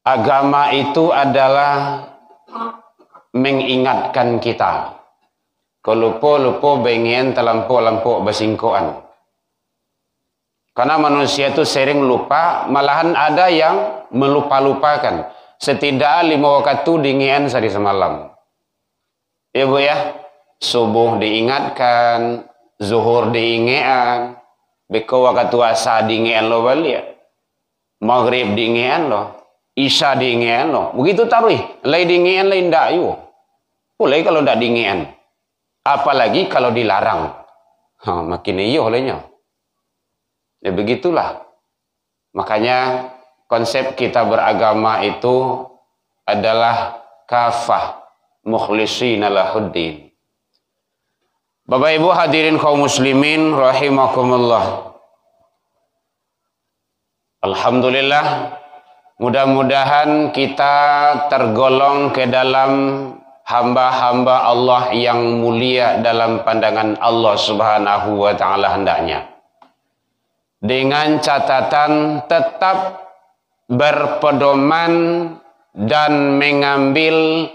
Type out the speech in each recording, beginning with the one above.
Agama itu adalah mengingatkan kita. Kelupo-lupo bengen terlampau-lampau bersingkoan. Karena manusia itu sering lupa, malahan ada yang melupa-lupakan. Setidaknya 5 waktu dingian sehari semalam. Ya bu ya, subuh diingatkan, zuhur diingatkan, beko waktu asa diingatkan lo balik, maghrib diingatkan lo, isya diingatkan lo. Begitu taruh, lain diingatkan lain ndak yuk. Boleh kalau ndak diingatkan. Apalagi kalau dilarang. Makin iyo olehnya. Ya begitulah. Makanya konsep kita beragama itu adalah kafah mukhlishina lahuddin. Bapak Ibu hadirin kaum muslimin rahimakumullah. Alhamdulillah, mudah-mudahan kita tergolong ke dalam hamba-hamba Allah yang mulia dalam pandangan Allah Subhanahu wa taala hendaknya. Dengan catatan tetap berpedoman dan mengambil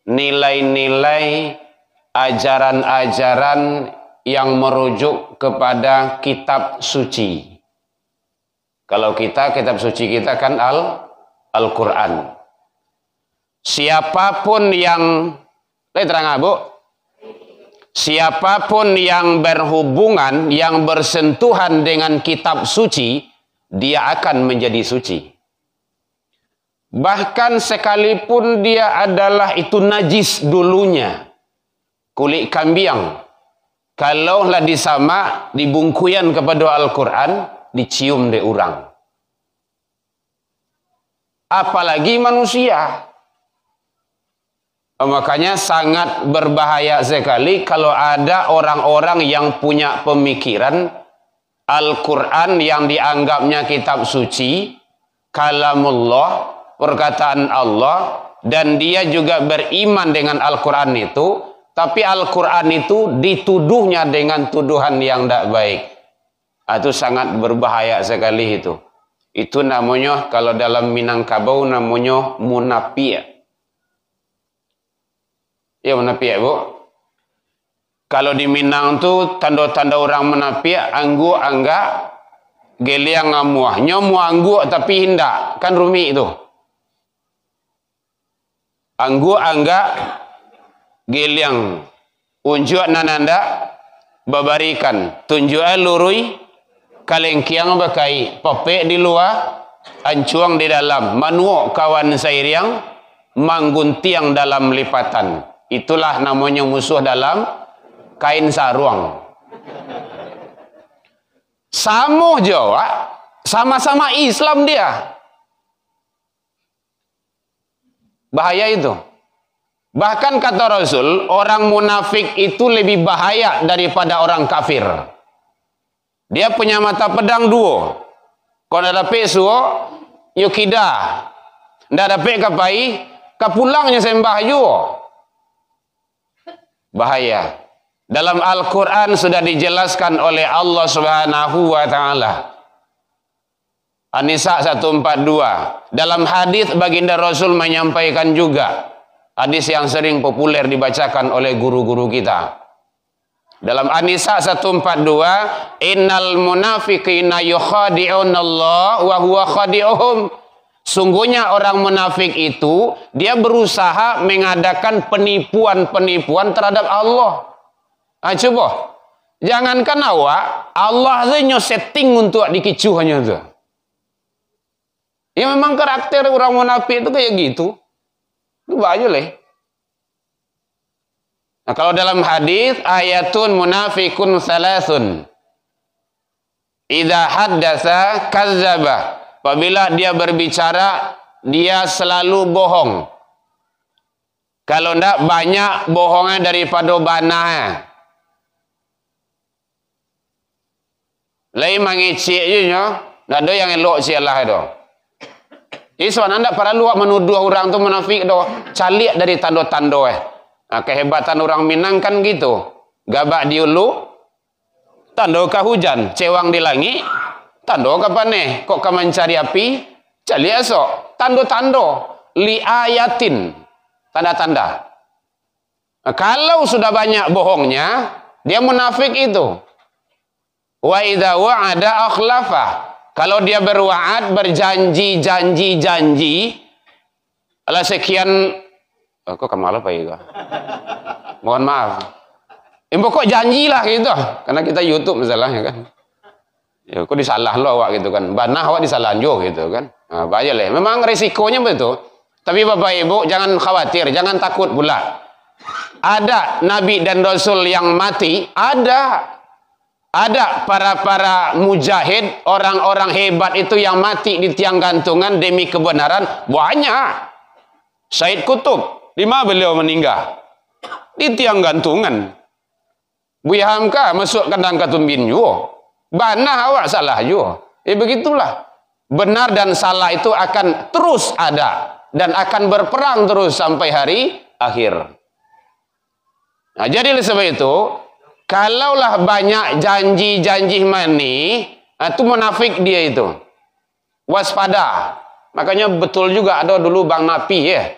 nilai-nilai ajaran-ajaran yang merujuk kepada kitab suci. Kalau kita, kitab suci kita kan Al-Quran. Siapapun yang, terang Bu, siapapun yang berhubungan, yang bersentuhan dengan kitab suci, dia akan menjadi suci. Bahkan sekalipun dia adalah itu najis dulunya, kulit kambing, kalaulah disama, dibungkuyan kepada Al-Quran, dicium de orang. Apalagi manusia. Makanya sangat berbahaya sekali kalau ada orang-orang yang punya pemikiran Al-Quran yang dianggapnya kitab suci, kalamullah, perkataan Allah, dan dia juga beriman dengan Al-Quran itu, tapi Al-Quran itu dituduhnya dengan tuduhan yang tidak baik. Itu sangat berbahaya sekali itu. Itu namanya, kalau dalam Minangkabau namanya munafik. Ya munafik Bu. Kalau di Minang tu tanda-tanda orang munafik anggu angga geliang ngamuah. Nyomu anggu tapi hindak. Kan rumi itu. Anggu angga geliang unjuk nananda babarikan. Tunjuk lurui kalengkiang bakai. Popek di luar, ancuang di dalam. Manuok kawan sairiang mangguntiang dalam lipatan. Itulah namanya musuh dalam kain saruang. Sama Jawa, sama-sama Islam dia. Bahaya itu. Bahkan kata Rasul, orang munafik itu lebih bahaya daripada orang kafir. Dia punya mata pedang dua. Kalau ada pesuo, yukida. Tidak ada pek kapai, kapulangnya sembah juga. Bahaya. Dalam Al-Quran sudah dijelaskan oleh Allah Subhanahu wa taala. An-Nisa 142. Dalam hadis baginda Rasul menyampaikan juga. Hadis yang sering populer dibacakan oleh guru-guru kita. Dalam An-Nisa 142, innal munafiqina yukhadi'unallah wa huwa khadi'uhum. Sungguhnya orang munafik itu, dia berusaha mengadakan penipuan-penipuan terhadap Allah. Coba, jangankan awak, Allah saja setting untuk dikicuhnya tu. Ya memang karakter orang munafik itu kayak gitu. Itu bahaya leh. Nah kalau dalam hadis ayatun munafikun salasun. Idza haddasa kazzaba. Apabila dia berbicara, dia selalu bohong. Kalau tidak banyak bohongnya daripada banah. Lain mengicik je nya, tidak ada yang elok sialah itu. Jadi sebenarnya tidak perlu menuduh orang tu munafik doh. Calik dari tanda-tanda Nah, kehebatan orang Minang kan gitu. Gabak di ulu, tanda ke hujan, cewang di langit. Tanda kapan nih? Kok kamu mencari api? Cari esok. tando-tando li ayatin, tanda-tanda. Nah, kalau sudah banyak bohongnya, dia munafik itu. Wa idza wa'ada akhlafa. Kalau dia berwa'ad, berjanji, janji, ala sekian, kok kamu apa ya? Mohon maaf. Pokok janjilah gitu. Karena kita YouTube misalnya kan. Ya, kok disalah lo awak gitu kan. Banah awak disalahan jo gitu kan. Nah, bahaya lah. Memang resikonya betul. Tapi Bapak Ibu jangan khawatir, jangan takut pula. Ada nabi dan rasul yang mati, ada para mujahid, orang-orang hebat itu yang mati di tiang gantungan demi kebenaran, banyak. Said Kutub, di mana beliau meninggal? Di tiang gantungan. Buya Hamka masuk kandang katumbin juga. Banah awak salah juga. Begitulah. Benar dan salah itu akan terus ada dan akan berperang terus sampai hari akhir. Nah, jadi oleh sebab itu, kalaulah banyak janji-janji mani, itu munafik dia itu. Waspada. Makanya betul juga ada dulu Bang Napi ya.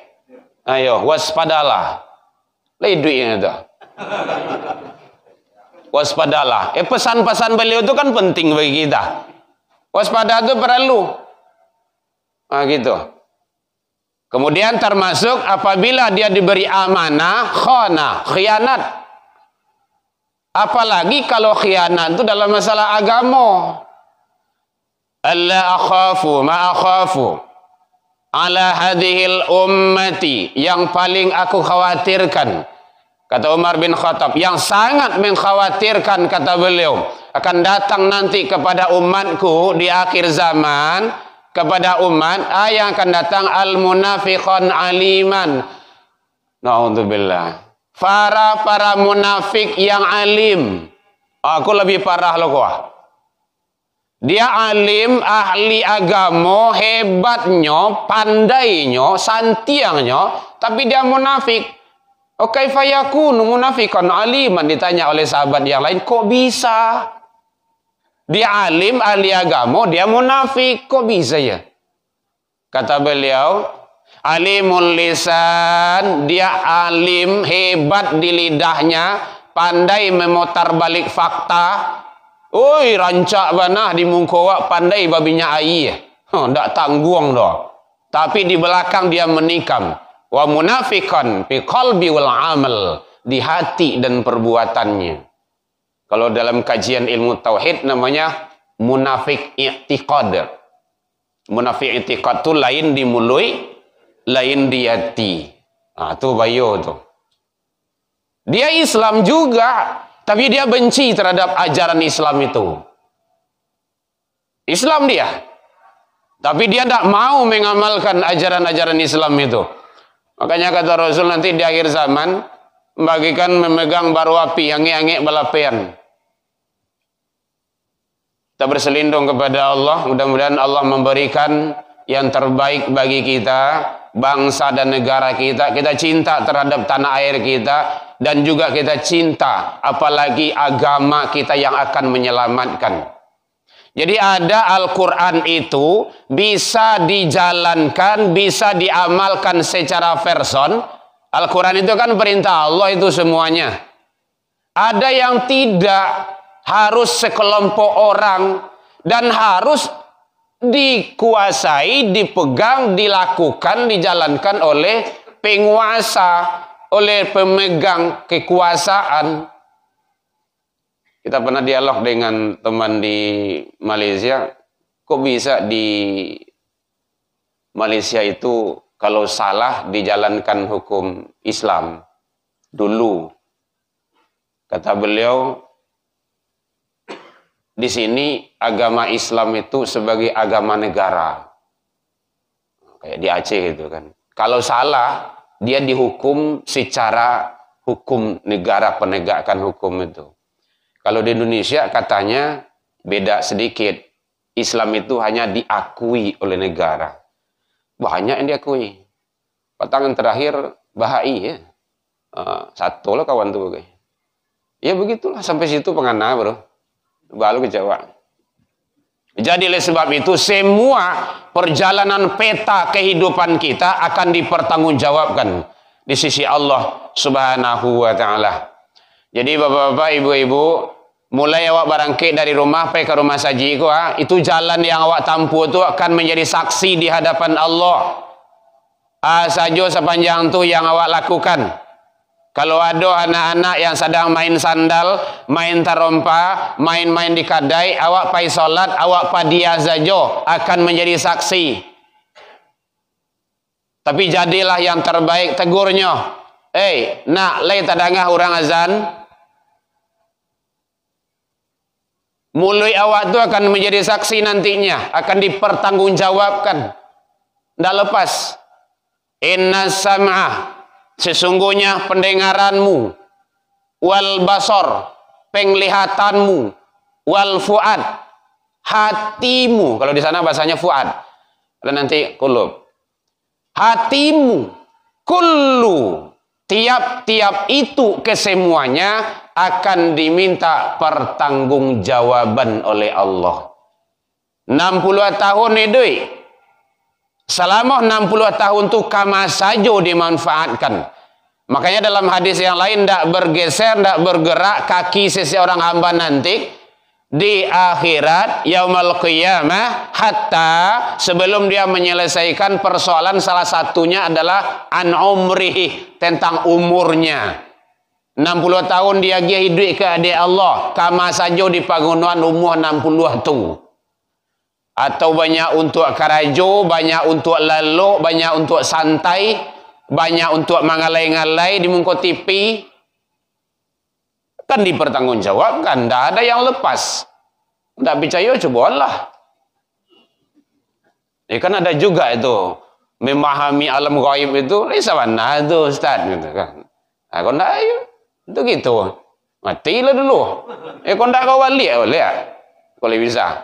Ayo, waspadalah. Ledunya itu. Waspadalah. Pesan-pesan beliau itu kan penting bagi kita. Waspada itu perlu. Nah, gitu. Kemudian termasuk apabila dia diberi amanah, khana, khianat. Apalagi kalau khianat itu dalam masalah agama. Alla akhafu ma akhafu ala hadhil ummati, yang paling aku khawatirkan, kata Umar bin Khattab, yang sangat mengkhawatirkan, kata beliau, akan datang nanti kepada umatku di akhir zaman, kepada umat yang akan datang al-munafiqan aliman. Na'udzubillah. Para munafik yang alim. Aku lebih parah loh kok. Dia alim, ahli agama, hebatnya, pandainya, santiangnya, tapi dia munafik. Oh, kaifa yakunu munafiqan aliman, ditanya oleh sahabat yang lain, kok bisa? Dia alim, ahli agama, dia munafik, kok bisa ya? Kata beliau, alimul lisan, dia alim, hebat di lidahnya, pandai memutar balik fakta. Oi, rancak banah di mungkowak, pandai babinya ai. Ndak tanggung doh. Tapi di belakang dia menikam. Wa munafiqan fi qalbi wal amal, di hati dan perbuatannya. Kalau dalam kajian ilmu tauhid namanya munafik i'tiqad. Munafik i'tiqad itu lain di mulut, lain di hati. Ah, tu bayo tu. Dia Islam juga, tapi dia benci terhadap ajaran Islam itu. Islam dia, tapi dia tidak mau mengamalkan ajaran-ajaran Islam itu. Makanya kata Rasul nanti di akhir zaman, bagikan memegang baru api, angin-angin balapian. Kita berselindung kepada Allah, mudah-mudahan Allah memberikan yang terbaik bagi kita, bangsa dan negara kita. Kita cinta terhadap tanah air kita, dan juga kita cinta apalagi agama kita yang akan menyelamatkan. Jadi ada Al-Quran itu bisa dijalankan, bisa diamalkan secara person. Al-Quran itu kan perintah Allah itu semuanya. Ada yang tidak, harus sekelompok orang, dan harus dikuasai, dipegang, dilakukan, dijalankan oleh penguasa, oleh pemegang kekuasaan. Kita pernah dialog dengan teman di Malaysia, kok bisa di Malaysia itu kalau salah dijalankan hukum Islam dulu. Kata beliau, di sini agama Islam itu sebagai agama negara. Kayak di Aceh gitu kan. Kalau salah, dia dihukum secara hukum negara, penegakan hukum itu. Kalau di Indonesia katanya beda sedikit. Islam itu hanya diakui oleh negara. Banyak yang diakui. Patangan terakhir Bahai ya. Satu lah kawan tuh. Ya begitulah, sampai situ pengana bro. Baru ke Jawa. Jadi oleh sebab itu semua perjalanan peta kehidupan kita akan dipertanggungjawabkan di sisi Allah Subhanahu wa taala. Jadi bapak-bapak, ibu-ibu, mulai awak barangkit dari rumah pergi ke rumah saji itu jalan yang awak tampu itu akan menjadi saksi di hadapan Allah. Saja sepanjang tu yang awak lakukan. Kalau ada anak-anak yang sedang main sandal, main tarompa, main-main di kadai, awak pai solat, awak padia saja akan menjadi saksi. Tapi jadilah yang terbaik, tegurnya. Nak lay tadangah orang azan. Mulut awak tu akan menjadi saksi nantinya, akan dipertanggungjawabkan. Ndak lepas. Inna sam'ah, sesungguhnya pendengaranmu, wal basar, penglihatanmu, wal fuad, hatimu. Kalau di sana bahasanya fuad, dan nanti qulub. Hatimu, kullu, tiap-tiap itu kesemuanya akan diminta pertanggungjawaban oleh Allah. 60 tahun ini, selama 60 tahun itu kama saja dimanfaatkan. Makanya dalam hadis yang lain, tidak bergeser, tidak bergerak kaki seseorang hamba nanti di akhirat yaumul qiyamah hatta sebelum dia menyelesaikan persoalan, salah satunya adalah an umrihi, tentang umurnya. 60 tahun dia hidup ke adik Allah, kama saja di panggungan umur 60 tu. Atau banyak untuk karajo, banyak untuk lalu, banyak untuk santai, banyak untuk mengalai-ngalai di muka TV. Kan dipertanggungjawabkan, tidak ada yang lepas. Tidak percaya, cobalah. Kan ada juga itu, memahami alam gaib itu, mana itu Ustaz? Gitu kan. Kalau tidak, itu gitu. Matilah dulu. Kalau tidak kau balik, kalau bisa.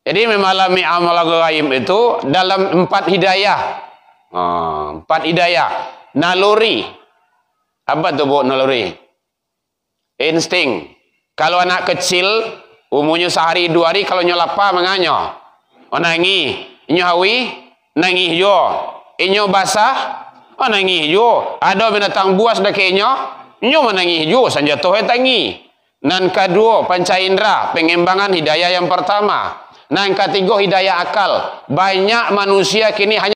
Jadi memahami amal gaib itu dalam 4 hidayah. 4 hidayah. Naluri. Apa tu bu naluri? Insting. Kalau anak kecil, umurnya sehari 2 hari, kalau nyolapa menganyo. Nangi. Inyo hawi, nangi jo. Inyo basah, nangi jo. Ada binatang buas dekenya, inyo menangi jo. Sanjatuh tangi. Nan kedua, panca indera, pengembangan hidayah yang pertama. Nah, yang ketiga hidayah akal. Banyak manusia kini hanya